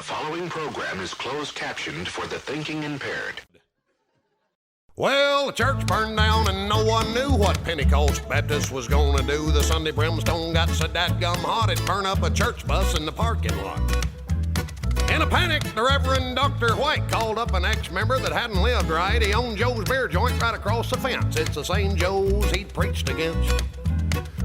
The following program is closed captioned for the thinking impaired. Well, the church burned down and no one knew what Pentecost Baptist was gonna do. The Sunday brimstone got so dadgum hot it burned up a church bus in the parking lot. In a panic, the Reverend Dr. White called up an ex-member that hadn't lived right. He owned Joe's beer joint right across the fence. It's the same Joe's he'd preached against.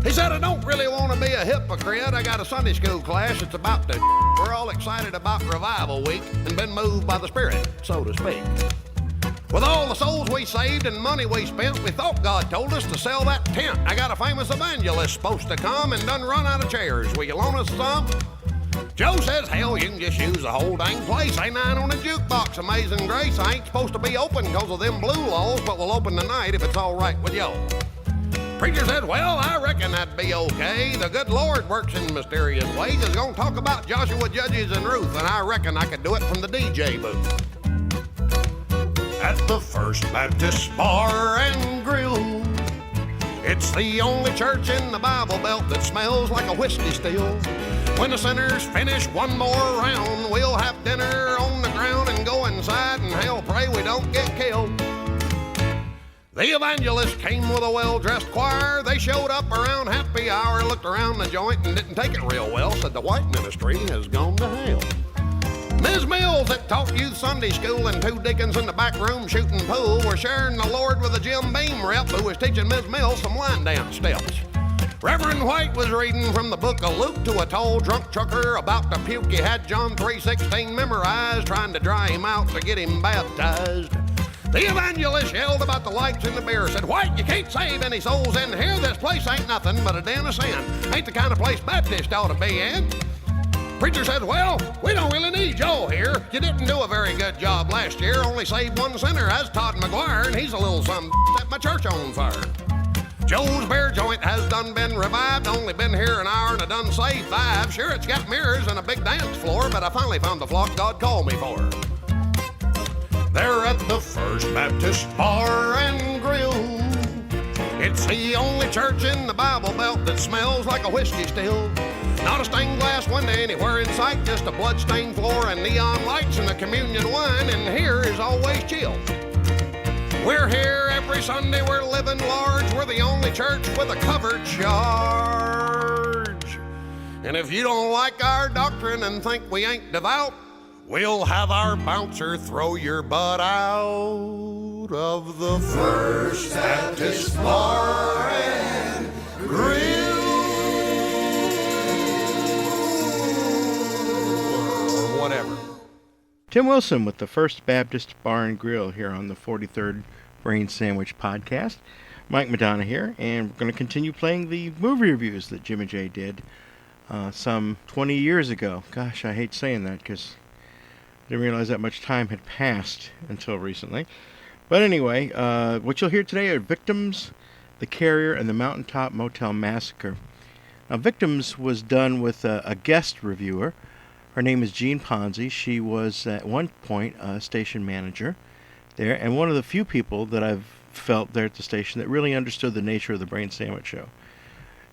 He said, I don't really want to be a hypocrite. I got a Sunday school class that's about to We're all excited about Revival Week and been moved by the Spirit, so to speak. With all the souls we saved and money we spent, we thought God told us to sell that tent. I got a famous evangelist supposed to come and done run out of chairs. Will you loan us some? Joe says, hell, you can just use the whole dang place. Ain't nine on a jukebox, Amazing Grace. I ain't supposed to be open because of them blue laws, but we'll open tonight if it's all right with y'all. Preacher said, well, I reckon that'd be okay. The good Lord works in mysterious ways. He's going to talk about Joshua, Judges, and Ruth, and I reckon I could do it from the DJ booth. At the First Baptist Bar and Grill, it's the only church in the Bible Belt that smells like a whiskey still. When the sinners finish one more round, we'll have dinner on the ground and go inside and hell pray we don't get killed. The evangelist came with a well-dressed choir. They showed up around happy hour, looked around the joint and didn't take it real well, said the white ministry has gone to hell. Ms. Mills that taught youth Sunday school and two deacons in the back room shooting pool were sharing the Lord with a Jim Beam rep who was teaching Ms. Mills some line dance steps. Reverend White was reading from the book of Luke to a tall drunk trucker about to puke. He had John 3:16 memorized, trying to dry him out to get him baptized. The evangelist yelled about the lights in the beer, said, White, you can't save any souls in here. This place ain't nothing but a den of sin. Ain't the kind of place Baptist ought to be in. Preacher said, well, we don't really need y'all here. You didn't do a very good job last year. Only saved one sinner. That's Todd McGuire, and he's a little something set my church on fire. Joe's beer joint has done been revived. Only been here an hour and I done saved 5. Sure, it's got mirrors and a big dance floor, but I finally found the flock God called me for. They're at the First Baptist Bar and Grill. It's the only church in the Bible Belt that smells like a whiskey still. Not a stained glass window anywhere in sight, just a blood-stained floor and neon lights and a communion wine, and here is always chill. We're here every Sunday, we're living large, we're the only church with a covered charge. And if you don't like our doctrine and think we ain't devout, we'll have our bouncer throw your butt out of the First Baptist Bar and Grill. Or whatever. Tim Wilson with the First Baptist Bar and Grill here on the 43rd Brain Sandwich Podcast. Mike Madonna here, and we're going to continue playing the movie reviews that Jim and Jay did some 20 years ago. Gosh, I hate saying that because I didn't realize that much time had passed until recently. But anyway, what you'll hear today are Victims, The Carrier, and the Mountaintop Motel Massacre. Now, Victims was done with a guest reviewer. Her name is Jean Ponzi. She was at one point a station manager there, and one of the few people that I've felt there at the station that really understood the nature of the Brain Sandwich Show.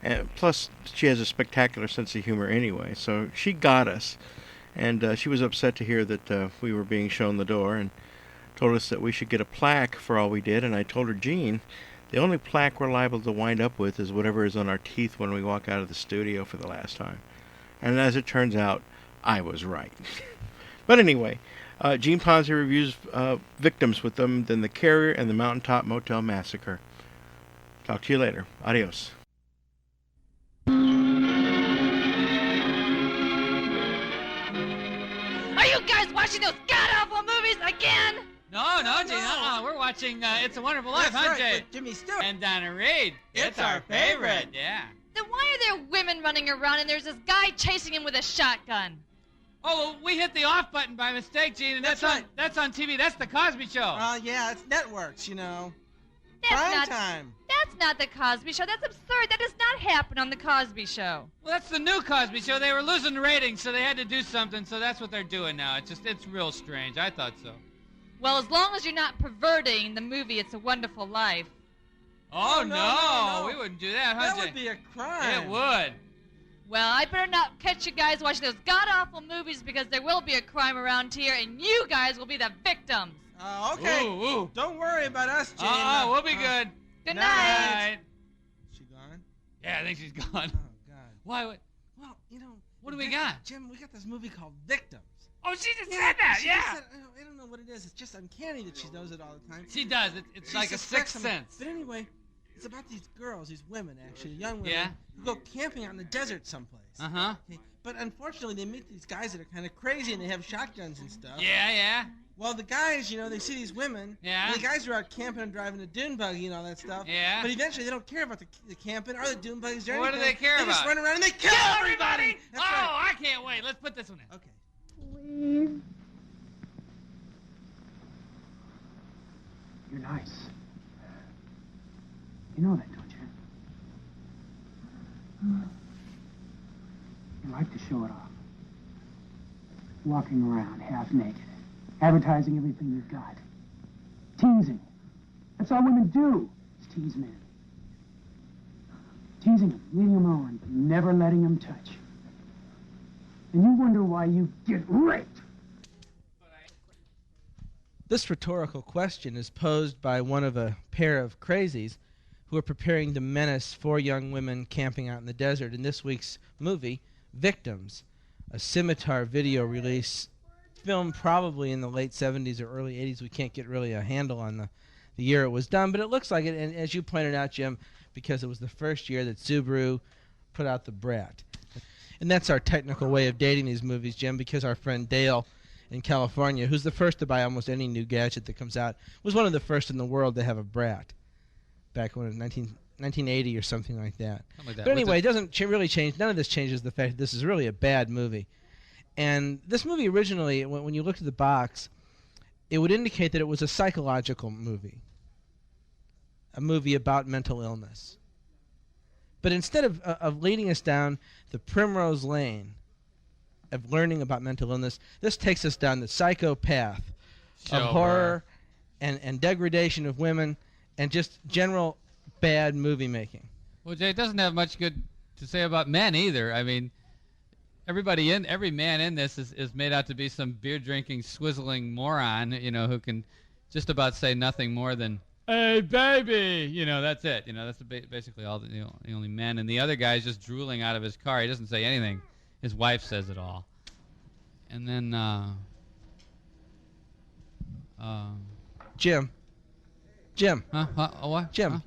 And plus, she has a spectacular sense of humor anyway, so she got us. And she was upset to hear that we were being shown the door and told us that we should get a plaque for all we did. And I told her, Jean, the only plaque we're liable to wind up with is whatever is on our teeth when we walk out of the studio for the last time. And as it turns out, I was right. But anyway, Jean Ponzi reviews Victims with them, then The Carrier and the Mountaintop Motel Massacre. Talk to you later. Adios. Are you guys watching those god-awful movies again? No, Jay. We're watching It's a Wonderful Life, That's huh, right, Jay? with Jimmy Stewart. And Donna Reed. It's our favorite. Yeah. Then why are there women running around and there's this guy chasing him with a shotgun? Oh, well, we hit the off button by mistake, Gene, and That's right. that's on TV. That's The Cosby Show. Yeah, it's networks, you know. That's Prime not, time. That's not The Cosby Show. That's absurd. That does not happen on The Cosby Show. Well, that's the new Cosby Show. They were losing ratings, so they had to do something, so that's what they're doing now. It's real strange. I thought so. Well, as long as you're not perverting the movie It's a Wonderful Life. Oh, no. we wouldn't do that, huh, That Jay? would be a crime. It would. Well, I better not catch you guys watching those god-awful movies because there will be a crime around here and you guys will be the victims. Okay. Ooh. Don't worry about us, Jane. We'll be good. Good Night. night. She gone? Yeah, I think she's gone. Oh, God. Why? Well, you know. What do we got? Jim, we got this movie called Victims. Oh, she just said that. She Yeah. just said, I don't know what it is. It's just uncanny that she knows it all the time. She does. It's She like a suspects sixth something. sense. But anyway, it's about these girls, these women, actually, young women, Yeah. who go camping out in the desert someplace. Uh-huh. Okay. But unfortunately, they meet these guys that are kind of crazy and they have shotguns and stuff. Yeah. Well, the guys, they see these women. Yeah. And the guys are out camping and driving a dune buggy and all that stuff. Yeah. But eventually, they don't care about the camping or the dune buggies or What do anything. they care They just about? run around and they kill everybody. That's right. I can't wait. Let's put this one in. Okay. Please. You're nice. You know that, don't you? You like to show it off. Walking around half naked, advertising everything you've got. Teasing. That's all women do, is tease men. Teasing them, leading them on, but never letting them touch. And you wonder why you get raped. This rhetorical question is posed by one of a pair of crazies who are preparing to menace 4 young women camping out in the desert in this week's movie, Victims, a Scimitar video release, filmed probably in the late 70s or early 80s. We can't get really a handle on the year it was done, but it looks like it, and as you pointed out, Jim, because it was the first year that Subaru put out the Brat. And that's our technical way of dating these movies, Jim, because our friend Dale in California, who's the first to buy almost any new gadget that comes out, was one of the first in the world to have a Brat back when in 1980 or something like that. Something like that. But anyway, it doesn't really change. None of this changes the fact that this is really a bad movie. And this movie originally, when you looked at the box, it would indicate that it was a psychological movie, a movie about mental illness. But instead of leading us down the primrose lane of learning about mental illness, this takes us down the psychopath of horror and degradation of women and just general bad movie making. Well, Jay, it doesn't have much good to say about men either. I mean, every man in this is made out to be some beer-drinking, swizzling moron, who can just about say nothing more than, "Hey, baby," that's it. That's basically all the only men. And the other guy's just drooling out of his car. He doesn't say anything. His wife says it all. And then, Jim. Huh? What? Jim. Huh?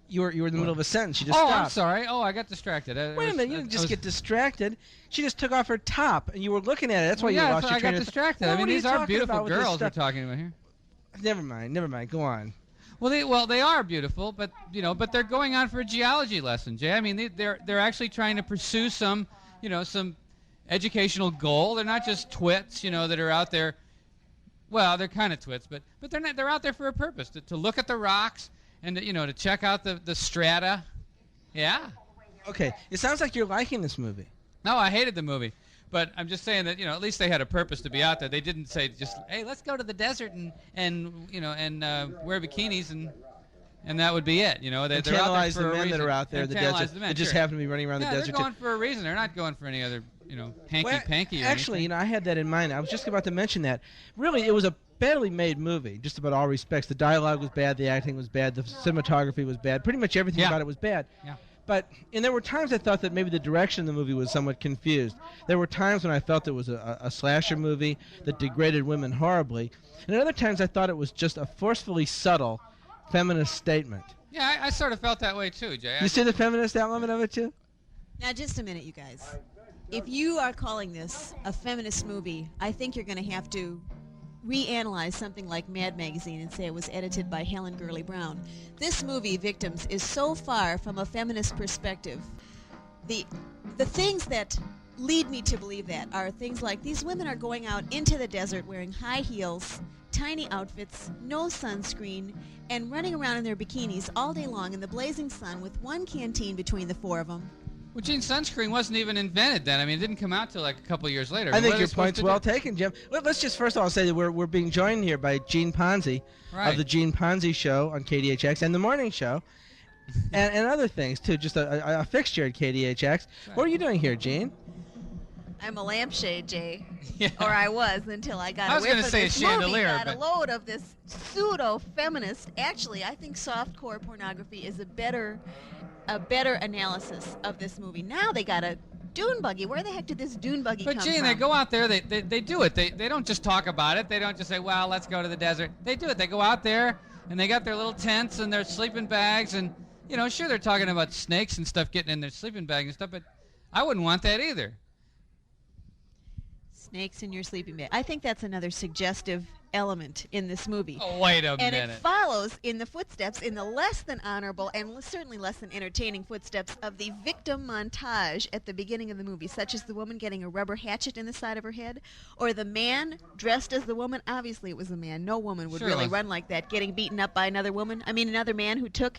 You were in the middle of a sentence. You just Oh, stopped. I'm sorry. Oh, I got distracted. Wait a minute, you didn't just get distracted. She just took off her top, and you were looking at it. That's why you lost your I train got of distracted. Well, I mean, what you these are talking beautiful about with this girls we're stuff? talking about here. Never mind. Go on. Well, they are beautiful, but they're going on for a geology lesson, Jay. I mean, they're actually trying to pursue some educational goal. They're not just twits, that are out there. Well, they're kind of twits, but they're not. They're out there for a purpose, to look at the rocks and to check out the strata. Yeah. Okay, it sounds like you're liking this movie. No, I hated the movie, but I'm just saying that at least they had a purpose to be out there. They didn't say just, hey, let's go to the desert and wear bikinis and that would be it. They're out there Tantalize for the a men reason. that are out there in the Tantalize desert the men, that just sure. happen to be running around the Yeah, desert. they're going for a reason. They're not going for any other hanky-panky or Actually, anything. I had that in mind. I was just about to mention that. Really, it was a badly made movie, just about all respects. The dialogue was bad, the acting was bad, the cinematography was bad. Pretty much everything about it was bad. Yeah. And there were times I thought that maybe the direction of the movie was somewhat confused. There were times when I felt it was a slasher movie that degraded women horribly. And at other times I thought it was just a forcefully subtle feminist statement. Yeah, I sort of felt that way too, Jay. You see the feminist element of it too? Now, just a minute, you guys. If you are calling this a feminist movie, I think you're going to have to reanalyze something like Mad Magazine and say it was edited by Helen Gurley Brown. This movie, Victims, is so far from a feminist perspective. The things that lead me to believe that are things like these women are going out into the desert wearing high heels, tiny outfits, no sunscreen, and running around in their bikinis all day long in the blazing sun with one canteen between the 4 of them. Well, Gene, sunscreen wasn't even invented then. I mean, it didn't come out till like a couple years later. I think What are your they supposed point's to well do? taken, Jim. Let's just first of all say that we're being joined here by Gene Ponzi Right. of the Gene Ponzi Show on KDHX and the Morning Show. and other things too. Just a fixture at KDHX. What are you doing here, Gene? I'm a lampshade, Jay. Yeah. Or I was until I got I was away gonna from say a this chandelier, movie, got but- a load of this pseudo-feminist. Actually, I think softcore pornography is a better analysis of this movie. Now they got a dune buggy. Where the heck did this dune buggy come But Gene, from? they go out there, they do it. They don't just talk about it. They don't just say, well, let's go to the desert. They do it. They go out there, and they got their little tents and their sleeping bags, and, you know, sure, they're talking about snakes and stuff getting in their sleeping bag and stuff, but I wouldn't want that either. Snakes in your sleeping bag. I think that's another suggestive element in this movie. Oh, wait a And minute. it follows in the footsteps, in the less than honorable and certainly less than entertaining footsteps of the victim montage at the beginning of the movie, such as the woman getting a rubber hatchet in the side of her head, or the man dressed as the woman. Obviously, it was a man. No woman would Sure really was. run like that, getting beaten up by another woman. I mean, another man who took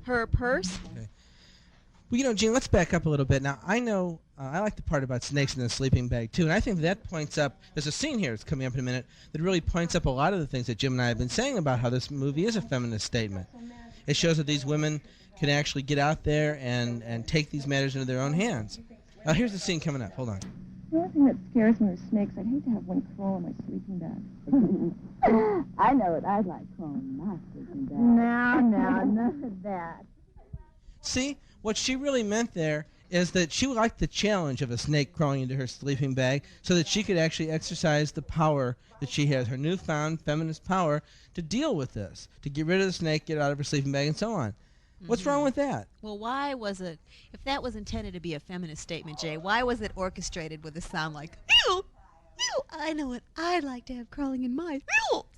her purse. Well, you know, Gene, let's back up a little bit. Now, I know I like the part about snakes in the sleeping bag, too, and I think that points up, there's a scene here that's coming up in a minute that really points up a lot of the things that Jim and I have been saying about how this movie is a feminist statement. It shows that these women can actually get out there and take these matters into their own hands. Now, here's the scene coming up. Hold on. The only thing that scares me is snakes. I'd hate to have one crawl in my sleeping bag. I know what I'd like crawling in my sleeping bag. No, none of that. See, what she really meant there is that she liked the challenge of a snake crawling into her sleeping bag so that she could actually exercise the power that she has, her newfound feminist power, to deal with this, to get rid of the snake, get it out of her sleeping bag, and so on. What's wrong with that? Well, why was it, if that was intended to be a feminist statement, Jay, why was it orchestrated with a sound like, ew, ew, I know what I'd like to have crawling in my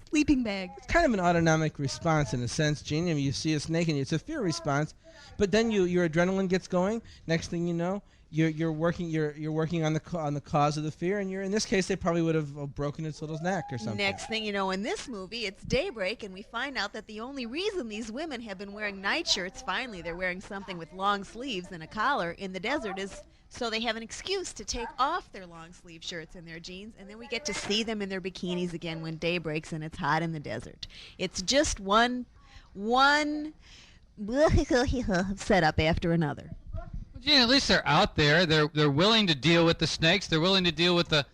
sleeping bag? It's kind of an autonomic response in a sense, Gene. I mean, you see a snake and it's a fear response, but then your adrenaline gets going. Next thing you know, you're working on the cause of the fear, and in this case they probably would have broken its little neck or something. Next thing you know, in this movie, it's daybreak, and we find out that the only reason these women have been wearing nightshirts, finally they're wearing something with long sleeves and a collar in the desert, is so they have an excuse to take off their long sleeve shirts and their jeans, and then we get to see them in their bikinis again when day breaks and it's hot in the desert. It's just one setup after another. Gene, at least they're out there. They're willing to deal with the snakes. They're willing to deal with the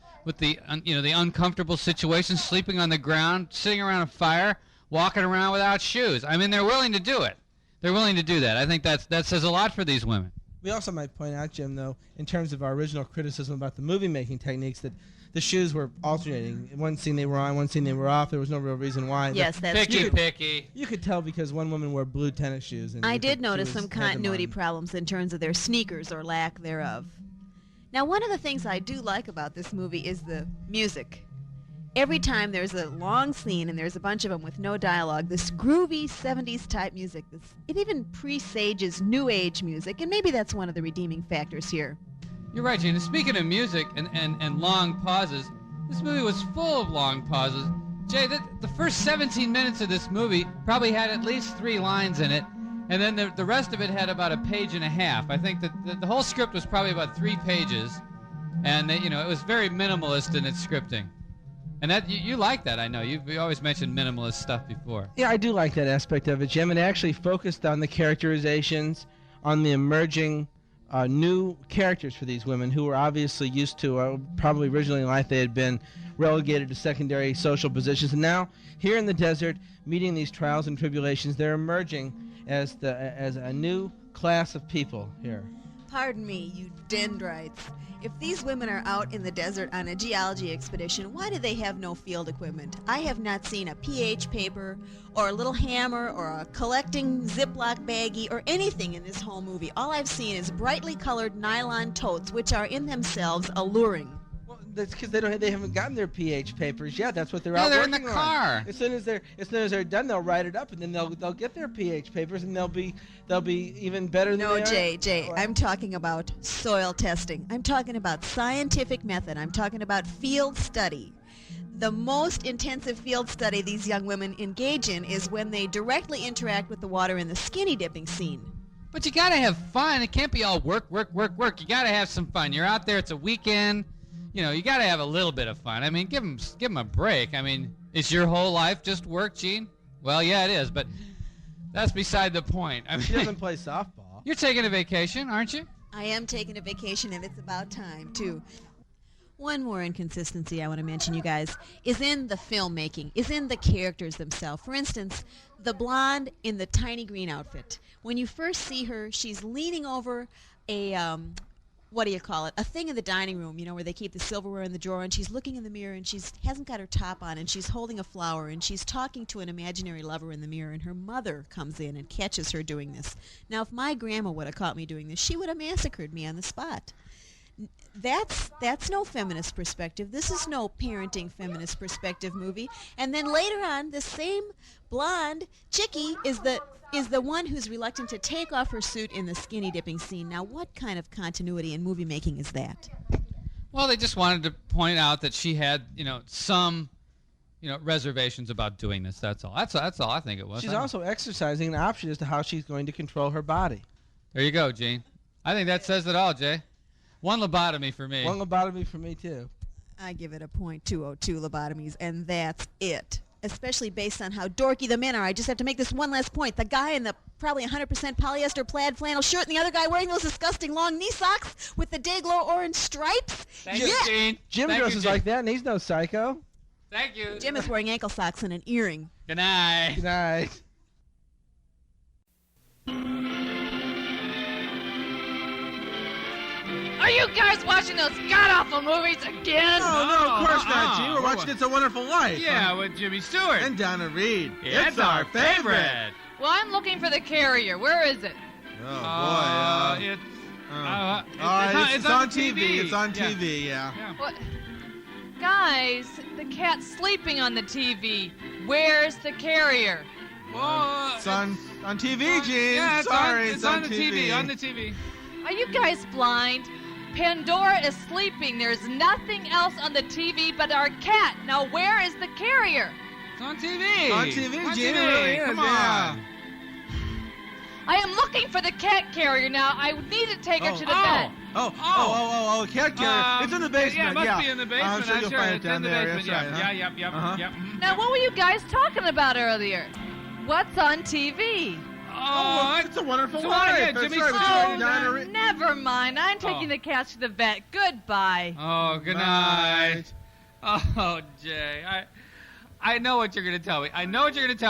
uncomfortable situations, sleeping on the ground, sitting around a fire, walking around without shoes. I mean, they're willing to do it. They're willing to do that. I think that says a lot for these women. We also might point out, Jim, though, in terms of our original criticism about the movie-making techniques, that the shoes were alternating. In one scene they were on, one scene they were off. There was no real reason why. Yes, that's true. Picky. You could tell because one woman wore blue tennis shoes. And I you did could- notice she some had them continuity on. problems in terms of their sneakers or lack thereof. Now, one of the things I do like about this movie is the music. Every time there's a long scene and there's a bunch of them with no dialogue, this groovy 70s type music, it even presages new age music, and maybe that's one of the redeeming factors here. You're right, Gene. Speaking of music and long pauses, this movie was full of long pauses. Jay, the first 17 minutes of this movie probably had at least 3 lines in it, and then the rest of it had about a page and a half. I think that the whole script was probably about 3 pages, and it was very minimalist in its scripting. And that you like that, I know. You always mentioned minimalist stuff before. Yeah, I do like that aspect of it, Jim. It actually focused on the characterizations, on the emerging new characters for these women who were obviously used to, probably originally in life they had been relegated to secondary social positions. And now, here in the desert, meeting these trials and tribulations, they're emerging as a new class of people here. Pardon me, you dendrites. If these women are out in the desert on a geology expedition, why do they have no field equipment? I have not seen a pH paper or a little hammer or a collecting Ziploc baggie or anything in this whole movie. All I've seen is brightly colored nylon totes, which are in themselves alluring. Well, that's because they haven't gotten their pH papers yet. That's what they're Yeah, out they're in working the on. car. As soon as they're done, they'll write it up, and then they'll get their pH papers, and they'll be even better than No, they are. Jay, I'm talking about soil testing. I'm talking about scientific method. I'm talking about field study. The most intensive field study these young women engage in is when they directly interact with the water in the skinny dipping scene. But you gotta have fun. It can't be all work. You gotta have some fun. You're out there. It's a weekend. You gotta have a little bit of fun. I mean, give them a break. I mean, is your whole life just work, Gene? Well, yeah, it is. But That's beside the point. I mean, She doesn't play softball. You're taking a vacation, aren't you? I am taking a vacation, and it's about time, too. One more inconsistency I want to mention, you guys, is in the filmmaking, is in the characters themselves. For instance, the blonde in the tiny green outfit. When you first see her, she's leaning over a, a thing in the dining room, you know, where they keep the silverware in the drawer, and she's looking in the mirror, and hasn't got her top on, and she's holding a flower, and she's talking to an imaginary lover in the mirror, and her mother comes in and catches her doing this. Now, if my grandma would have caught me doing this, she would have massacred me on the spot. That's no feminist perspective. This is no parenting feminist perspective movie. And then later on, the same blonde chickie is the one who's reluctant to take off her suit in the skinny dipping scene. Now, what kind of continuity in movie making is that? Well, they just wanted to point out that she had, some, reservations about doing this. That's all. That's all I think it was. She's also exercising an option as to how she's going to control her body. There you go, Gene. I think that says it all, Jay. One lobotomy for me. One lobotomy for me, too. I give it a .202 lobotomies, and that's it. Especially based on how dorky the men are. I just have to make this one last point. The guy in the probably 100% polyester plaid flannel shirt, and the other guy wearing those disgusting long knee socks with the day-glow orange stripes. Thank you, Gene. Jim dresses like that, and he's no psycho. Thank you. Jim is wearing ankle socks and an earring. Good night. Good night. Are you guys watching those god-awful movies again? No, of course not, Gene. We're What? watching It's a Wonderful Life. Yeah, with Jimmy Stewart. And Donna Reed. It's our favorite. Well, I'm looking for the carrier. Where is it? Oh, boy. It's on TV. It's on Yeah. TV, yeah. What? Guys, the cat's sleeping on the TV. Where's the carrier? It's on TV, Gene. Yeah, Sorry, it's on the TV. On the TV. Are you guys blind? Pandora is sleeping. There's nothing else on the TV but our cat. Now, where is the carrier? It's on TV. It's on TV, On Gene. TV. It really is, Come yeah. on. I am looking for the cat carrier now. I need to take her to the vet. Cat carrier. It's in the basement. Yeah, it must be in the basement. I'm sure you'll find it It's down in the there. basement. That's right, Yeah, huh? yep. Uh-huh. Yep. Now, what were you guys talking about earlier? What's on TV? It's a Wonderful it's a Life. wonderful- That's Jimmy right. Stewart. Donna Reed. Never mind. I'm taking the cat to the vet. Goodbye. Oh, good night. Oh, Jay. I know what you're gonna tell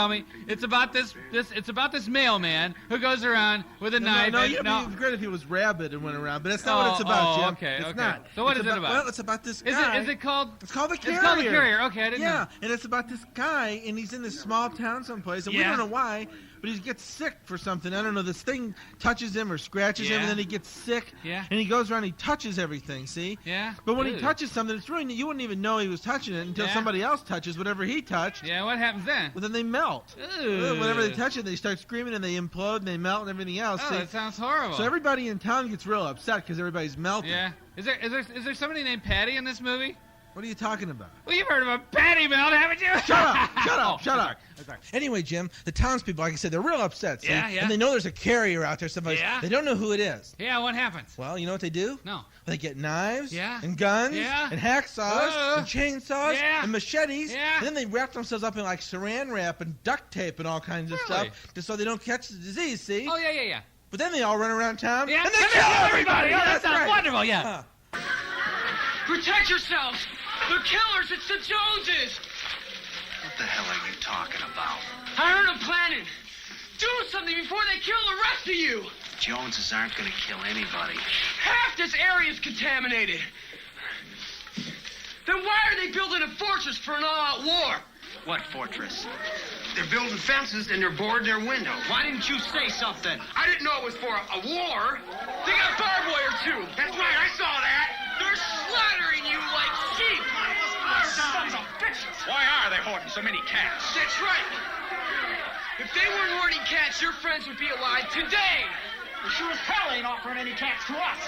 me. It's about this mailman who goes around with a knife. No, and, it'd be great if he was rabid and went around, but that's not what it's about, Jim. It's not. So what It's is it about? Well, it's about this guy. Is it called? It's called the carrier. It's called the carrier. Okay, I didn't know. Yeah, and it's about this guy, and he's in this small town someplace, and we don't know why, but he gets sick for something. I don't know. This thing touches him or scratches him, and then he gets sick. Yeah. And he goes around, he touches everything. See? Yeah. But when he Ew. touches something, it's really you wouldn't even know he was touching it until Yeah. somebody else touches whatever he touched. Yeah. What happens then? Well, then they melt. Ew. Whenever they touch it, they start screaming and they implode and they melt and everything else. Oh, See? that sounds horrible. So everybody in town gets real upset because everybody's melting. Yeah. Is there somebody named Patty in this movie? What are you talking about? Well, you've heard of a Patty melt, haven't you? Shut up! Shut up! Oh, Shut sorry. up! Anyway, Jim, the townspeople, like I said, they're real upset. See? Yeah, yeah. And they know there's a carrier out there. Somebody. Yeah. They don't know who it is. Yeah. What happens? Well, you know what they do? No. They get knives. Yeah. And guns. Yeah. And hacksaws. And chainsaws. Yeah. And machetes. Yeah. And then they wrap themselves up in like saran wrap and duct tape and all kinds of Really? stuff, just so they don't catch the disease. See? Oh yeah. But then they all run around town. Yeah. And they Come kill here, everybody. Oh, that That's sounds right. wonderful. Yeah. Protect yourselves! They're killers! It's the Joneses! What the hell are you talking about? I heard them planning! Do something before they kill the rest of you! Joneses aren't gonna kill anybody. Half this area's contaminated! Then why are they building a fortress for an all-out war? What fortress? They're building fences and they're boarding their windows. Why didn't you say something? I didn't know it was for a war! They got barbed wire, too! That's right, I saw that. They're slaughtering you like sheep! Sons of bitches. Why are they hoarding so many cats? That's right! If they weren't hoarding cats, your friends would be alive today! They sure as hell ain't offering any cats to us.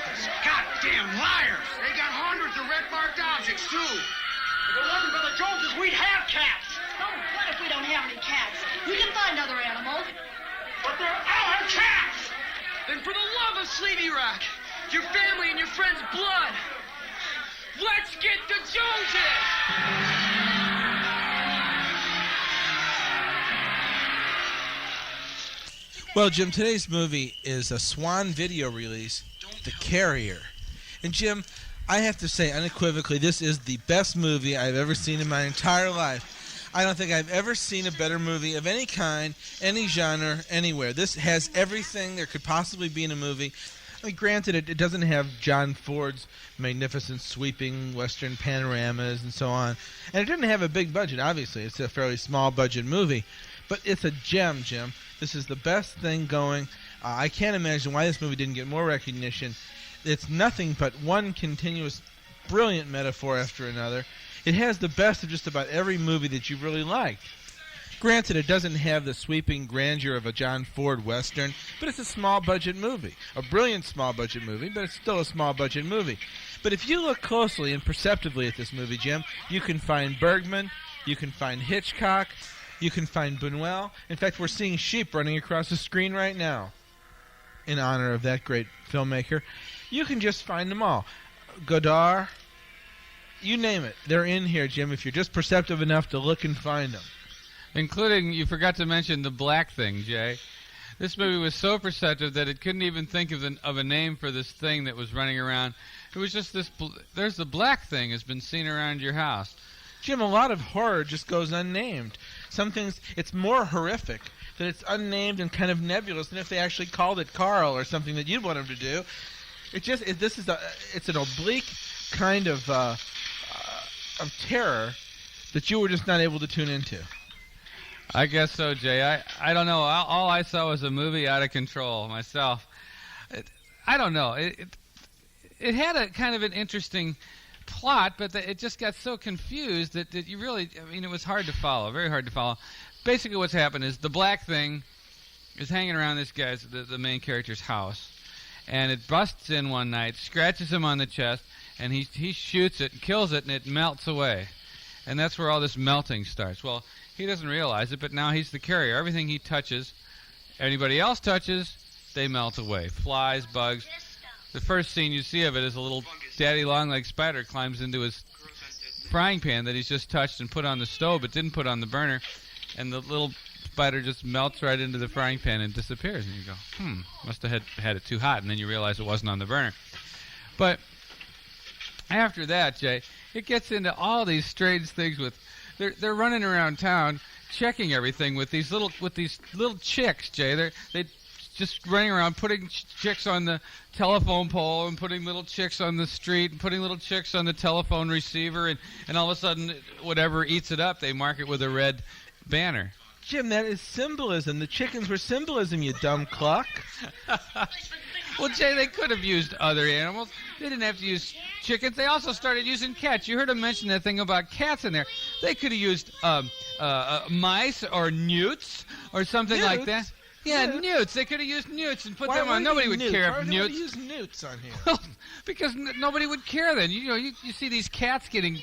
Goddamn liars! They got hundreds of red-marked objects, too. If it wasn't for the Joneses, we'd have cats. Oh, what if we don't have any cats? We can find other animals. But they're our cats! Then for the love of Sleepy Rock, your family and your friends' blood, let's get the Joneses! Well, Jim, today's movie is a Swan Video release, The Carrier. And, Jim, I have to say unequivocally, this is the best movie I've ever seen in my entire life. I don't think I've ever seen a better movie of any kind, any genre, anywhere. This has everything there could possibly be in a movie. I mean, granted, it doesn't have John Ford's magnificent sweeping Western panoramas and so on. And it didn't have a big budget, obviously. It's a fairly small budget movie. But it's a gem, Jim. This is the best thing going. I can't imagine why this movie didn't get more recognition. It's nothing but one continuous brilliant metaphor after another. It has the best of just about every movie that you've really liked. Granted, it doesn't have the sweeping grandeur of a John Ford Western, but it's a small-budget movie. A brilliant small-budget movie, but it's still a small-budget movie. But if you look closely and perceptively at this movie, Jim, you can find Bergman, you can find Hitchcock, you can find Buñuel. In fact, we're seeing sheep running across the screen right now in honor of that great filmmaker. You can just find them all. Godard, you name it. They're in here, Jim, if you're just perceptive enough to look and find them. Including, you forgot to mention the black thing, Jay. This movie was so perceptive that it couldn't even think of a name for this thing that was running around. It was just this, there's the black thing has been seen around your house. Jim, a lot of horror just goes unnamed. Some things, it's more horrific that it's unnamed and kind of nebulous than if they actually called it Carl or something that you'd want them to do. It's an oblique kind of terror that you were just not able to tune into. I guess so, Jay. I don't know. All I saw was a movie out of control myself. I don't know. It had a kind of an interesting plot, but it just got so confused that you really, I mean, it was hard to follow, very hard to follow. Basically what's happened is the black thing is hanging around this guy's, the main character's house, and it busts in one night, scratches him on the chest, and he shoots it, kills it, and it melts away. And that's where all this melting starts. Well, he doesn't realize it, but now he's the carrier. Everything he touches, anybody else touches, they melt away. Flies, bugs. The first scene you see of it is a little daddy long-legged spider climbs into his frying pan that he's just touched and put on the stove but didn't put on the burner, and the little spider just melts right into the frying pan and disappears. And you go, must have had it too hot, and then you realize it wasn't on the burner. But after that, Jay, it gets into all these strange things with they're running around town checking everything with these little chicks, Jay. They just running around putting chicks on the telephone pole and putting little chicks on the street and putting little chicks on the telephone receiver, and all of a sudden whatever eats it up, they mark it with a red banner. Jim, that is symbolism. The chickens were symbolism, you dumb cluck. Well, Jay, they could have used other animals. They didn't have to use chickens. They also started using cats. You heard him mention that thing about cats in there. They could have used mice or newts or something like that. Yeah, newts. They could have used newts and put them on. Nobody would care if newts. Why would use newts on here? Well, because nobody would care then. You see these cats getting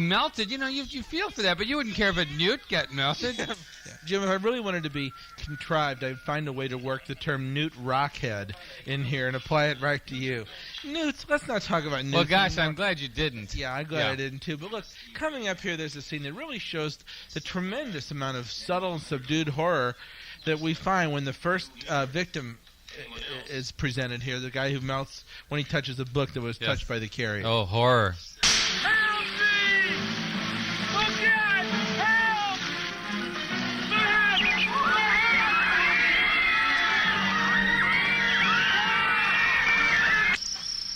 melted. You feel for that, but you wouldn't care if a newt got melted. Yeah. Jim, if I really wanted to be contrived, I'd find a way to work the term newt rockhead in here and apply it right to you. Newts, let's not talk about newts. Well, gosh, anymore. I'm glad you didn't. Yeah, I'm glad I didn't too. But look, coming up here, there's a scene that really shows the tremendous amount of subtle and subdued horror that we find when the first victim is presented here, the guy who melts when he touches a book that was touched by the carrier. Oh, horror. Help me! Look out! Help!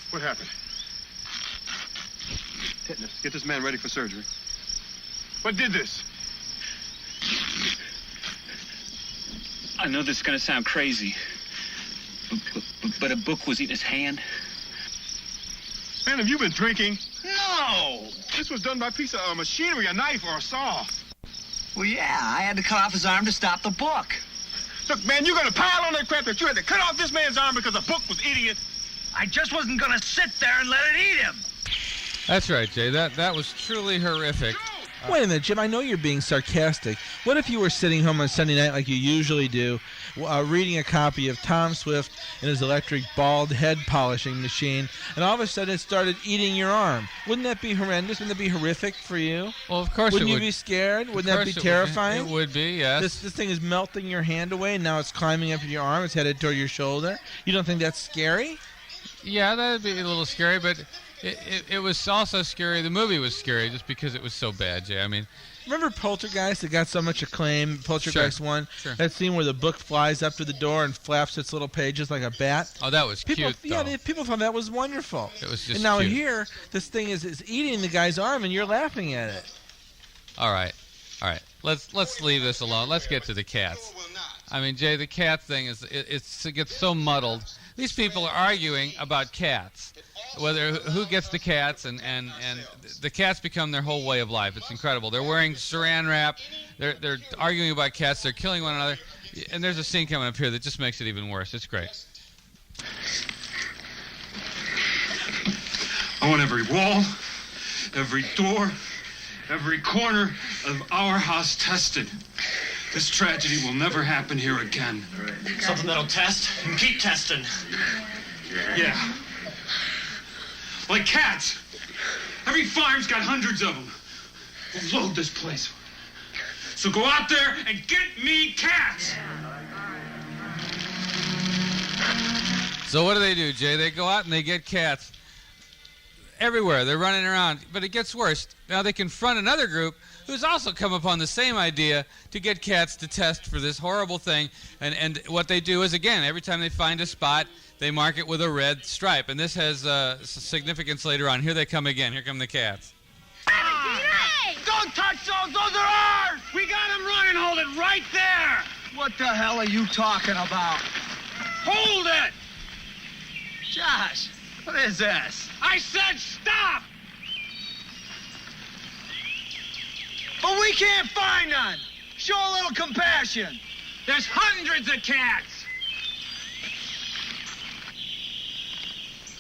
What happened? Tetanus. Get this man ready for surgery. What did this? I know this is going to sound crazy, but a book was eating his hand. Man, have you been drinking? No! This was done by a piece of machinery, a knife or a saw. Well, yeah, I had to cut off his arm to stop the book. Look, man, you're going to pile on that crap that you had to cut off this man's arm because a book was eating it. I just wasn't going to sit there and let it eat him. That's right, Jay. That was truly horrific. Wait a minute, Jim. I know you're being sarcastic. What if you were sitting home on Sunday night like you usually do, reading a copy of Tom Swift and his electric bald head polishing machine, and all of a sudden it started eating your arm? Wouldn't that be horrendous? Wouldn't that be horrific for you? Well, of course Wouldn't it you would. be scared? Wouldn't that be Of course terrifying? It would be, yes. This thing is melting your hand away, and now it's climbing up your arm. It's headed toward your shoulder. You don't think that's scary? Yeah, that would be a little scary, but it was also scary. The movie was scary just because it was so bad, Jay. I mean, remember Poltergeist that got so much acclaim? Poltergeist 1? Sure. That scene where the book flies up to the door and flaps its little pages like a bat? Oh, that was cute, Yeah, though. people thought that was wonderful. It was just And now cute. here, this thing is eating the guy's arm, and you're laughing at it. All right. Let's leave this alone. Let's get to the cats. I mean, Jay, the cat thing it gets so muddled. These people are arguing about cats, who gets the cats, and the cats become their whole way of life. It's incredible. They're wearing Saran wrap. They're arguing about cats. They're killing one another. And there's a scene coming up here that just makes it even worse. It's great. I want every wall, every door, every corner of our house tested. This tragedy will never happen here again. Something that'll test and keep testing. Yeah. Like cats. Every farm's got hundreds of them. We'll load this place. So go out there and get me cats. So what do, Jay? They go out and they get cats everywhere. They're running around. But it gets worse. Now they confront another group who's also come upon the same idea to get cats to test for this horrible thing. And what they do is, again, every time they find a spot, they mark it with a red stripe. And this has significance later on. Here they come again. Here come the cats. Hey! Don't touch those! Those are ours! We got them running. Hold it right there! What the hell are you talking about? Hold it! Josh, what is this? I said stop! But we can't find none. Show a little compassion. There's hundreds of cats.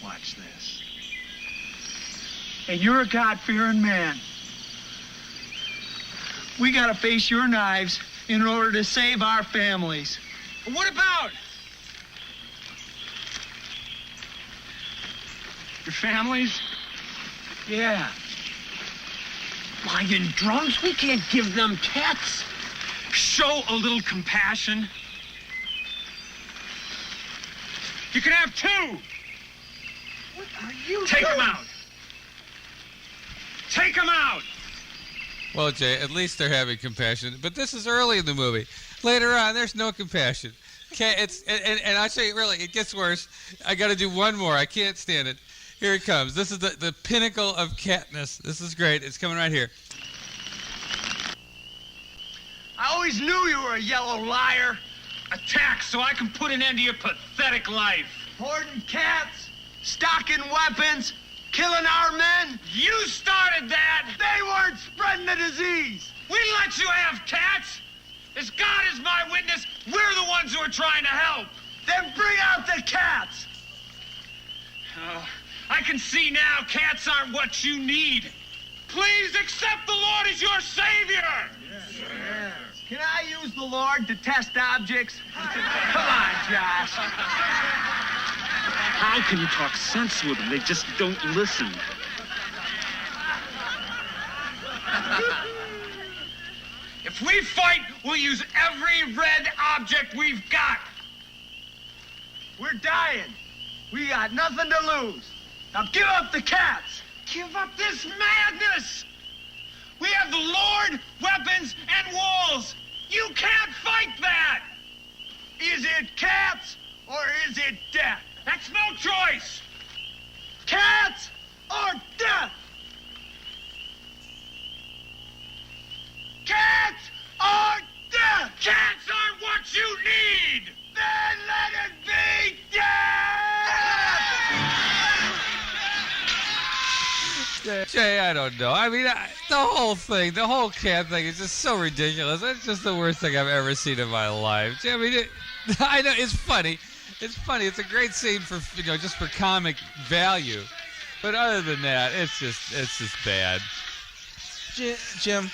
Watch this. And you're a God-fearing man. We gotta face your knives in order to save our families. What about your families? Yeah. Lying drunks? We can't give them cats. Show a little compassion. You can have two. What are you Take them out. Take them out. Well, Jay, at least they're having compassion. But this is early in the movie. Later on, there's no compassion. Okay, and I say, really, it gets worse. I got to do one more. I can't stand it. Here it comes. This is the pinnacle of catness. This is great. It's coming right here. I always knew you were a yellow liar. Attack so I can put an end to your pathetic life. Hoarding cats, stocking weapons, killing our men. You started that. They weren't spreading the disease. We let you have cats. As God is my witness, we're the ones who are trying to help. Then bring out the cats. Oh, I can see now cats aren't what you need. Please accept the Lord as your Savior. Yes. Can I use the Lord to test objects? Come on, Josh. How can you talk sense with them? They just don't listen. If we fight, we'll use every red object we've got. We're dying. We got nothing to lose. Now give up the cats. Give up this madness. We have the Lord, weapons, and walls. You can't fight that. Is it cats or is it death? That's no choice. Cats or death. Cats or death. Cats aren't what you need. Then let it be death. Jay, I don't know. I mean, the whole thing, the whole cat thing is just so ridiculous. It's just the worst thing I've ever seen in my life. I mean, I know it's funny. It's funny. It's a great scene for, just for comic value. But other than that, it's just bad. Jim,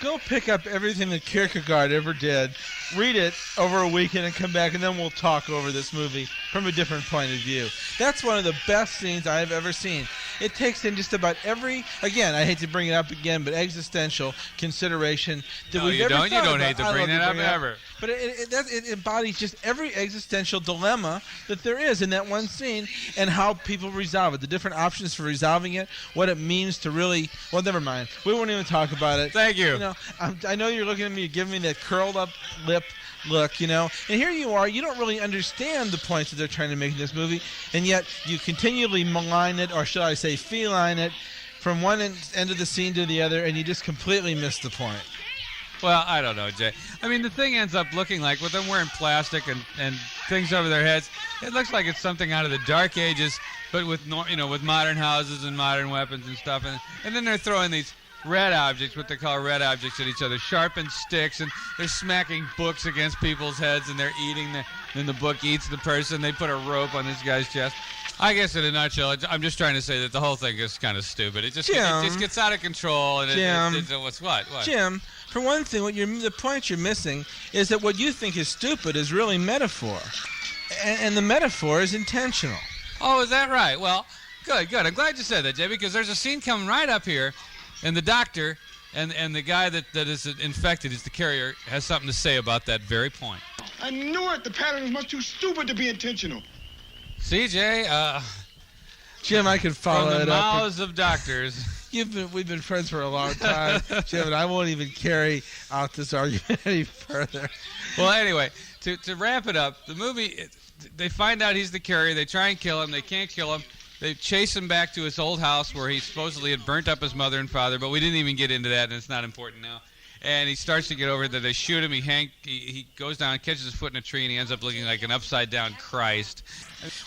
go pick up everything that Kierkegaard ever did, read it over a weekend, and come back, and then we'll talk over this movie from a different point of view. That's one of the best scenes I've ever seen. It takes in just about every, again, I hate to bring it up again, but existential consideration that we've ever thought about. You don't hate to bring it up ever. But it embodies just every existential dilemma that there is in that one scene, and how people resolve it, the different options for resolving it, what it means to really, well, never mind. We won't even talk about it. Thank you. You know, I know you're looking at me, giving me that curled up lip look, you know, and here you are, you don't really understand the points that they're trying to make in this movie, and yet you continually malign it, or should I say feline it, from one end of the scene to the other, and you just completely miss the point. Well, I don't know, Jay. I mean, the thing ends up looking like, with them wearing plastic and things over their heads, it looks like it's something out of the Dark Ages, but with with modern houses and modern weapons and stuff, and then they're throwing these red objects, what they call red objects, at each other, sharpened sticks, and they're smacking books against people's heads, and they're eating then the book eats the person. They put a rope on this guy's chest. I guess in a nutshell, I'm just trying to say that the whole thing is kind of stupid. It just gets out of control, and what? Jim, for one thing, the point you're missing is that what you think is stupid is really metaphor, and the metaphor is intentional. Oh, is that right? Well, good. I'm glad you said that, Jay, because there's a scene coming right up here. And the doctor and the guy that is infected, is the carrier, has something to say about that very point. I knew it. The pattern is much too stupid to be intentional. See, Jay, Jim, I can follow it up. From the mouths of doctors. We've been friends for a long time, Jim, and I won't even carry out this argument any further. Well, anyway, to wrap it up, the movie, they find out he's the carrier. They try and kill him. They can't kill him. They chase him back to his old house where he supposedly had burnt up his mother and father, but we didn't even get into that, and it's not important now. And he starts to get over it. That they shoot him. He goes down, catches his foot in a tree, and he ends up looking like an upside-down Christ.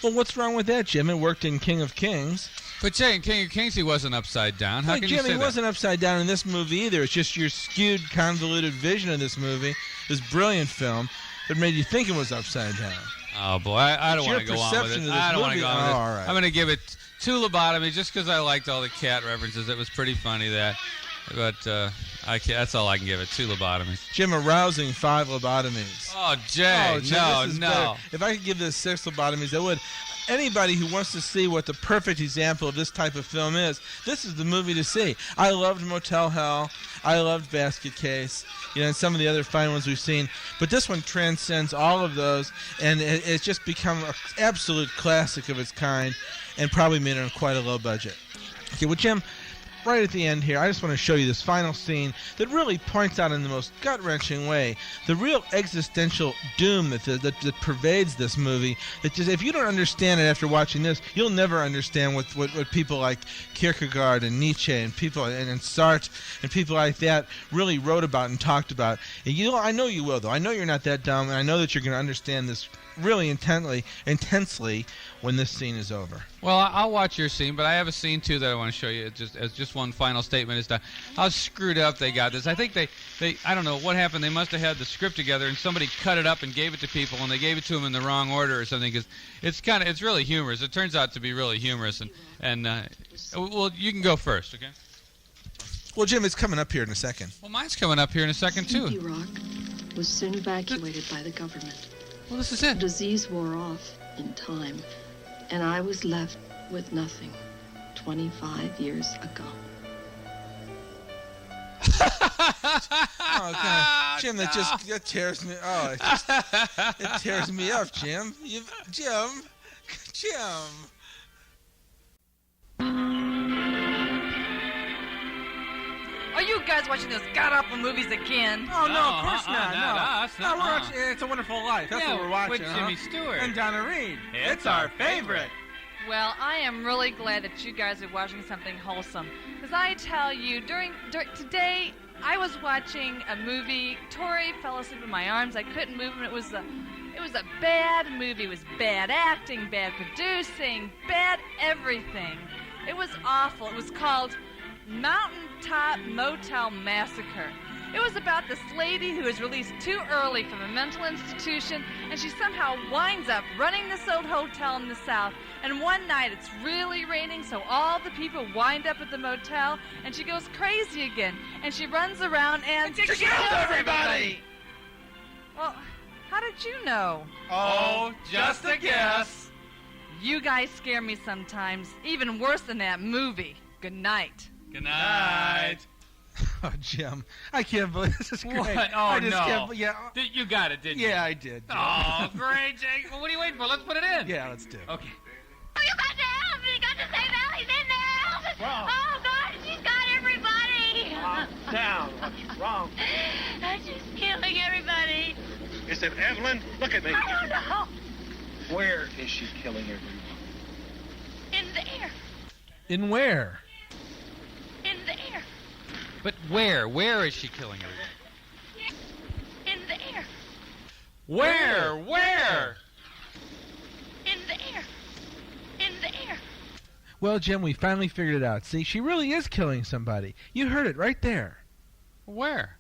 Well, what's wrong with that, Jim? It worked in King of Kings. But Jay, in King of Kings, he wasn't upside down. How can you say that? Jim, he wasn't upside down in this movie either. It's just your skewed, convoluted vision of this movie, this brilliant film, that made you think it was upside down. Oh, boy, I don't want to go on with it. I don't want to go on with it. All right. I'm going to give it 2 lobotomies just because I liked all the cat references. It was pretty funny, that. But that's all I can give it, 2 lobotomies. Jim, a rousing 5 lobotomies. Oh, Jay, Jim, no. Better. If I could give this 6 lobotomies, I would. Anybody who wants to see what the perfect example of this type of film is, this is the movie to see. I loved Motel Hell. I loved Basket Case. And some of the other fine ones we've seen. But this one transcends all of those, and it's just become an absolute classic of its kind, and probably made it on quite a low budget. Okay, well, Jim, right at the end here, I just want to show you this final scene that really points out in the most gut-wrenching way the real existential doom that pervades this movie. That just, if you don't understand it after watching this, you'll never understand what people like Kierkegaard and Nietzsche and people and Sartre and people like that really wrote about and talked about. And I know you will, though. I know you're not that dumb, and I know that you're going to understand this really intensely when this scene is over. Well, I'll watch your scene, but I have a scene too that I want to show you. Just one final statement as to how screwed up they got this. I think they I don't know what happened. They must have had the script together and somebody cut it up and gave it to people, and they gave it to them in the wrong order or something. Because it's really humorous. It turns out to be really humorous, and well, you can go first, okay? Well, Jim, it's coming up here in a second. Well, mine's coming up here in a second too. Sleepy Rock was soon evacuated by the government. Well, this is it. The disease wore off in time, and I was left with nothing 25 years ago. Oh, God. Jim, that tears me. Oh, it tears me up, Jim. Jim. Are you guys watching those god-awful movies again? Oh, no, of course not. No, we're watching It's a Wonderful Life. That's what we're watching. With Jimmy Stewart. And Donna Reed. It's our favorite. Well, I am really glad that you guys are watching something wholesome. Because I tell you, today, I was watching a movie. Tori fell asleep in my arms. I couldn't move him. It was a bad movie. It was bad acting, bad producing, bad everything. It was awful. It was called Mountaintop Motel Massacre. It was about this lady who was released too early from a mental institution, and she somehow winds up running this old hotel in the South. And one night it's really raining, so all the people wind up at the motel, and she goes crazy again. And she runs around and she kills everybody! Well, how did you know? Oh, just a guess. You guys scare me sometimes, even worse than that movie. Good night. Good night. Oh, Jim, I can't believe this is great. What? Oh, I just no. Can't, yeah. You got it, didn't you? Yeah, I did. Oh, great, Jake. Well, what are you waiting for? Let's put it in. Yeah, let's do it. Okay. Oh, you got to help! You got to save Allie's in there! Wrong. Oh, God, she's got everybody! Calm down. What's wrong? She's killing everybody! Is it Evelyn? Look at me. I don't know! Where is she killing everyone? In the air! In where? In the air! But where? Where is she killing everyone? In the air! Where? Where? In the air! In the air! Well, Jim, we finally figured it out. See, she really is killing somebody. You heard it right there. Where?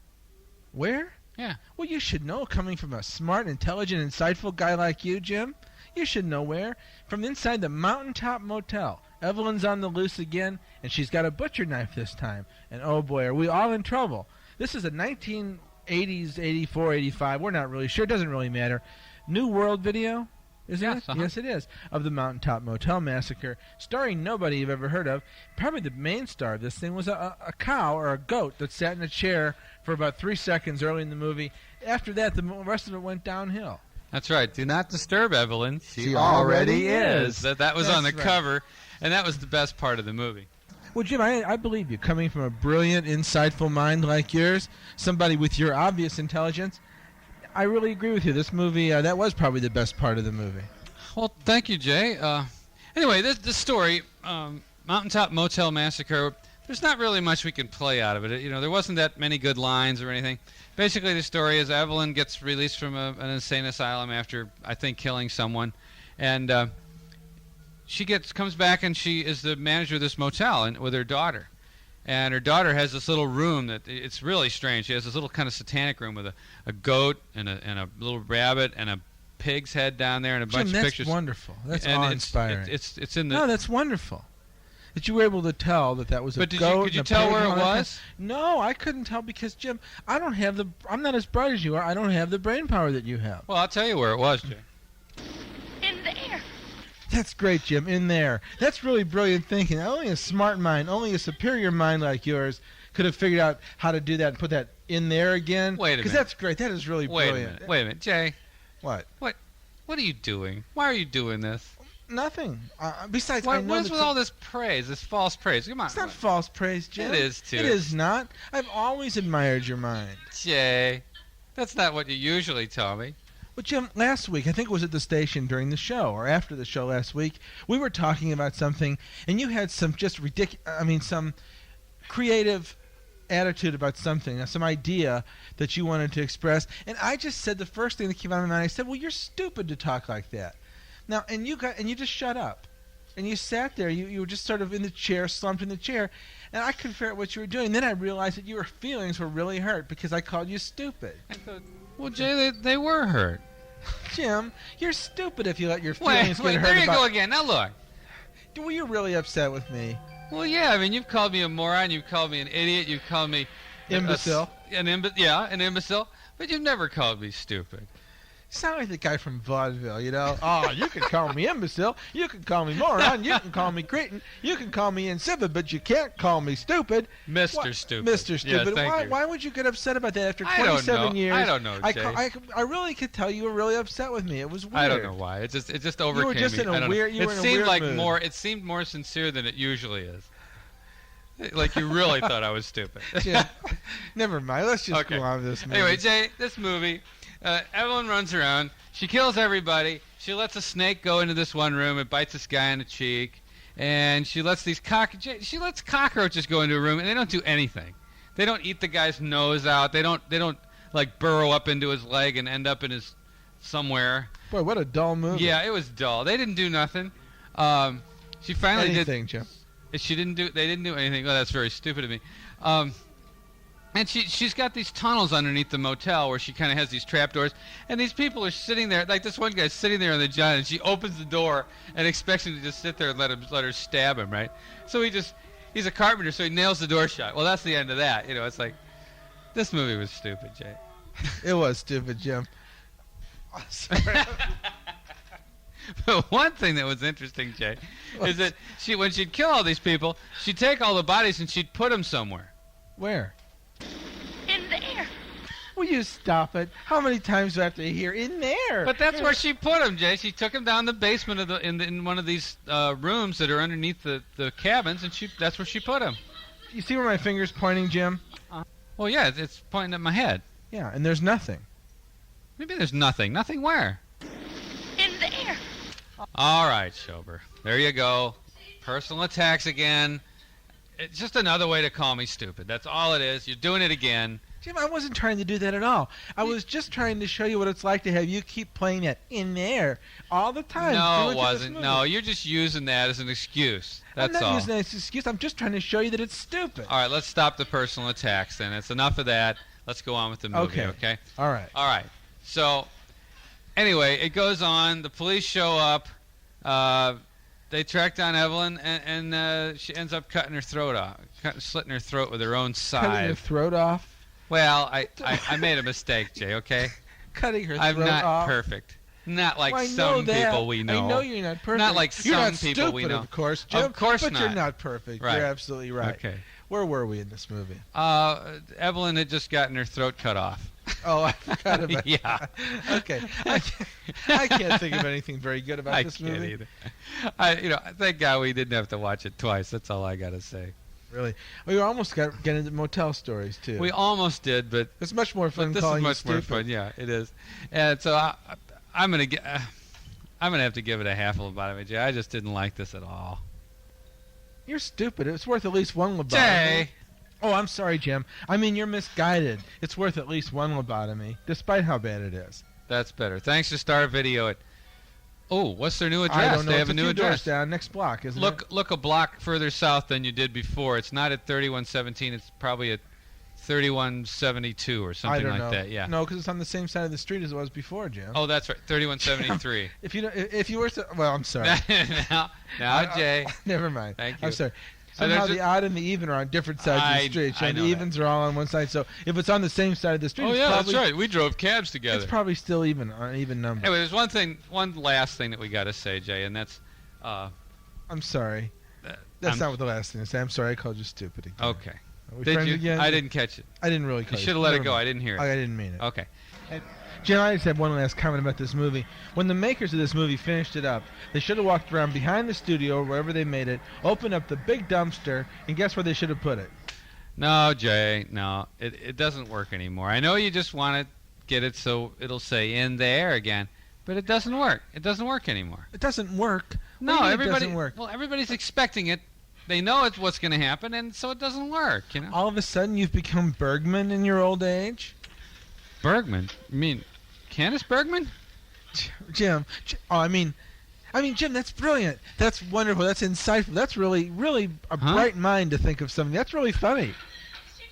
Where? Yeah. Well, you should know, coming from a smart, intelligent, insightful guy like you, Jim. You should know where. From inside the Mountaintop Motel. Evelyn's on the loose again, and she's got a butcher knife this time. And oh boy, are we all in trouble. This is a 1980s, 84, 85, we're not really sure, it doesn't really matter. New World video, isn't Yes, it? uh-huh. Yes, it is. Of the Mountaintop Motel Massacre, starring nobody you've ever heard of. Probably the main star of this thing was a cow or a goat that sat in a chair for about 3 seconds early in the movie. After that, the rest of it went downhill. That's right. Do not disturb Evelyn. She already is. That was on the That's right. cover, and that was the best part of the movie. Well, Jim, I believe you. Coming from a brilliant, insightful mind like yours, somebody with your obvious intelligence, I really agree with you. This movie, that was probably the best part of the movie. Well, thank you, Jay. Anyway, this story, Mountaintop Motel Massacre, there's not really much we can play out of it. You know, there wasn't that many good lines or anything. Basically, the story is Evelyn gets released from an insane asylum after, I think, killing someone. And she comes back, and she is the manager of this motel with her daughter. And her daughter has this little room that it's really strange. She has this little kind of satanic room with a goat and a little rabbit and a pig's head down there and a bunch of pictures. That's wonderful. That's And awe-inspiring. It's in the. No, that's wonderful. That you were able to tell that was a But goat. could you and a tell pig where and it all that was? No, I couldn't tell because, Jim, I'm not as bright as you are. I don't have the brain power that you have. Well, I'll tell you where it was, Jay. In the air! That's great, Jim. In there. That's really brilliant thinking. Only a smart mind, only a superior mind like yours could have figured out how to do that and put that in there again. Wait a Because minute. that's great. That is really Wait brilliant. Wait a minute, Jay. What? What are you doing? Why are you doing this? Nothing. Besides, I know What's that with all this praise, this false praise? Come on. It's not false praise, Jim. It is, too. It is not. I've always admired your mind. Jay, that's not what you usually tell me. Well, Jim, last week, I think it was at the station during the show, or after the show last week, we were talking about something, and you had some just some creative attitude about something, some idea that you wanted to express, and I just said the first thing that came out of my mind, I said, well, you're stupid to talk like that. Now, and you just shut up. And you sat there, you were just sort of in the chair, slumped in the chair, and I couldn't figure out what you were doing. Then I realized that your feelings were really hurt because I called you stupid. Well, Jay, they were hurt. Jim, you're stupid if you let your feelings Wait, get hurt. there you go again. Now look. Were you really upset with me? Well, yeah, I mean, you've called me a moron, you've called me an idiot, you've called me... Imbecile. An imbecile, but you've never called me stupid. You sound like the guy from vaudeville, you know? Oh, you can call me imbecile, you can call me moron, you can call me cretin, you can call me insipid, but you can't call me stupid. Mr. Stupid. Mr. Stupid. Yes, Why would you get upset about that after I don't 27 know. years? I don't know, Jay. I really could tell you were really upset with me. It was weird. I don't know why. It just overcame me. You were just in I a don't weird. know. You were in a seemed weird like mood. It seemed more sincere than it usually is. Like you really thought I was stupid. Yeah. Never mind. Let's just go on with this movie. Anyway, Jay, this movie, Evelyn runs around. She kills everybody. She lets a snake go into this one room. It bites this guy on the cheek, and she lets cockroaches go into a room, and they don't do anything. They don't eat the guy's nose out. They don't like burrow up into his leg and end up in his somewhere. Boy, what a dull movie. Yeah, it was dull. They didn't do nothing. She finally Anything, did. Jim. They didn't do anything. Oh, that's very stupid of me. And she's got these tunnels underneath the motel where she kind of has these trapdoors, and these people are sitting there. Like this one guy's sitting there on the john, and she opens the door and expects him to just sit there and let her stab him, right? So he's a carpenter, so he nails the door shut. Well, that's the end of that. It's like this movie was stupid, Jay. It was stupid, Jim. Sorry. But one thing that was interesting, Jay, is that when she'd kill all these people, she'd take all the bodies and she'd put them somewhere. Where? In the air. Will you stop it? How many times do I have to hear in there? But that's where she put them, Jay. She took them down the basement of in one of these rooms that are underneath the cabins, and that's where she put them. You see where my finger's pointing, Jim? Well, yeah, it's pointing at my head. Yeah, and there's nothing. Maybe there's nothing. Nothing where? In the air. All right, Schober. There you go. Personal attacks again. It's just another way to call me stupid. That's all it is. You're doing it again. Jim, I wasn't trying to do that at all. I was just trying to show you what it's like to have you keep playing that in there all the time. No, it wasn't. No, you're just using that as an excuse. That's all. I'm not using that as an excuse. I'm just trying to show you that it's stupid. All right, let's stop the personal attacks then. It's enough of that. Let's go on with the movie, okay? All right. All right. So, anyway, it goes on. The police show up. They track down Evelyn, and she ends up cutting her throat off, slitting her throat with her own scythe. Cutting her throat off? Well, I made a mistake, Jay, okay? Cutting her throat off? I'm not perfect. Not like some people we know. I know you're not perfect. Not like some people we know. You're not stupid, of course, Jim. Of course but not. You're not perfect. Right. You're absolutely right. Okay. Where were we in this movie? Evelyn had just gotten her throat cut off. Oh, I forgot about yeah. that. Okay. I can't think of anything very good about this movie. I can't either. Thank God we didn't have to watch it twice. That's all I got to say. Really? We almost got getting into motel stories, too. We almost did, but it's much more fun this calling is much you more stupid. fun. Yeah, it is. And so I'm gonna have to give it a half of lobotomy, Jay. I just didn't like this at all. You're stupid. It's worth at least one lobotomy. Jay. Oh, I'm sorry, Jim. I mean, you're misguided. It's worth at least one lobotomy, despite how bad it is. That's better. Thanks to Star Video. What's their new address? I don't know. They It's have a new few doors address. down next block, isn't it? Look a block further south than you did before. It's not at 3117. It's probably at 3172 or something I don't like know. that. Yeah. No, because it's on the same side of the street as it was before, Jim. Oh, that's right. 3173. If you were to, well, I'm sorry. now, Jay. Never mind. Thank you. I'm sorry. Somehow the odd and the even are on different sides of the street. And the evens are all on one side. So if it's on the same side of the street, Oh, it's yeah, probably, that's right. We drove cabs together. It's probably still even, an even number. Anyway, there's one last thing that we got to say, Jay, and that's... I'm sorry. That's not what the last thing is. I'm sorry I called you stupid again. Okay. Are we Did friends you? again? I didn't catch it. I didn't really catch it. You should have let it Never go. mind. I didn't hear it. I didn't mean it. Okay. Jim, I just have one last comment about this movie. When the makers of this movie finished it up, they should have walked around behind the studio, wherever they made it, opened up the big dumpster, and guess where they should have put it? No, Jay, no. It doesn't work anymore. I know you just want to get it so it'll say in there again, but it doesn't work. It doesn't work anymore. It doesn't work? No, What do you mean everybody. It doesn't work? Well, everybody's expecting it. They know it's what's going to happen, and so it doesn't work. You know. All of a sudden, you've become Bergman in your old age? Bergman? You mean Candace Bergman? Jim. Jim, that's brilliant. That's wonderful. That's insightful. That's really, really a bright mind to think of something. That's really funny.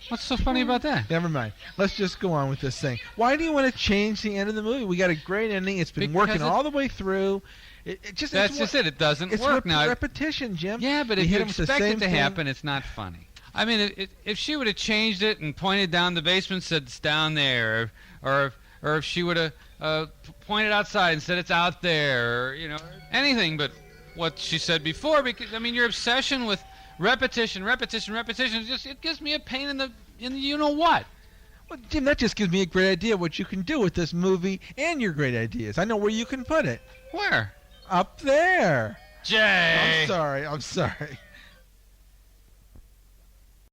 What's so funny about that? Never mind. Let's just go on with this thing. Why do you want to change the end of the movie? We got a great ending. It's been working all the way through. That's just it. It doesn't work now. Repetition, Jim. Yeah, but We if hit you 'em with the expect same it to thing. happen, it's not funny. I mean, if she would have changed it and pointed down the basement, said it's down there, or if she would have pointed outside and said it's out there, or anything but what she said before. Because I mean, your obsession with repetition, it gives me a pain in the you know what. Well, Jim, that just gives me a great idea what you can do with this movie and your great ideas. I know where you can put it. Where? Up there. Jay. I'm sorry.